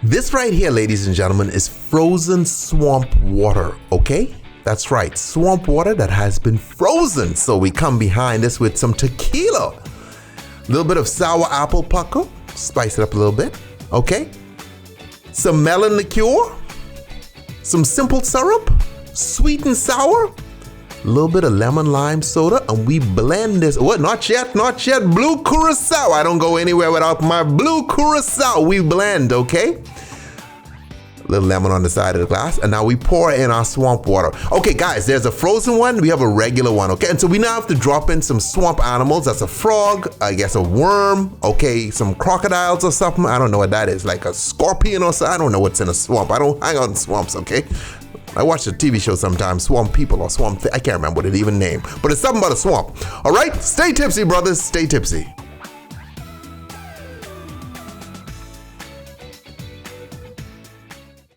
This right here, ladies and gentlemen, is frozen swamp water, okay? That's right, swamp water that has been frozen. So we come behind this with some tequila, a little bit of sour apple pucker, spice it up a little bit, okay? Some melon liqueur, some simple syrup, sweet and sour, a little bit of lemon lime soda, and we blend this. What? Not yet. Blue Curaçao. I don't go anywhere without my blue Curaçao. We blend, okay? Little lemon on the side of the glass, and now we pour in our swamp water. Okay, guys, there's a frozen one, we have a regular one, okay? And so we now have to drop in some swamp animals. That's a frog, I guess a worm, okay, some crocodiles or something. I don't know what that is, like a scorpion or something. I don't know what's in a swamp. I don't hang out in swamps, okay? I watch a TV show sometimes, Swamp People or Swamp, I can't remember what it even named, but it's something about a swamp. All right, stay tipsy, brothers, stay tipsy.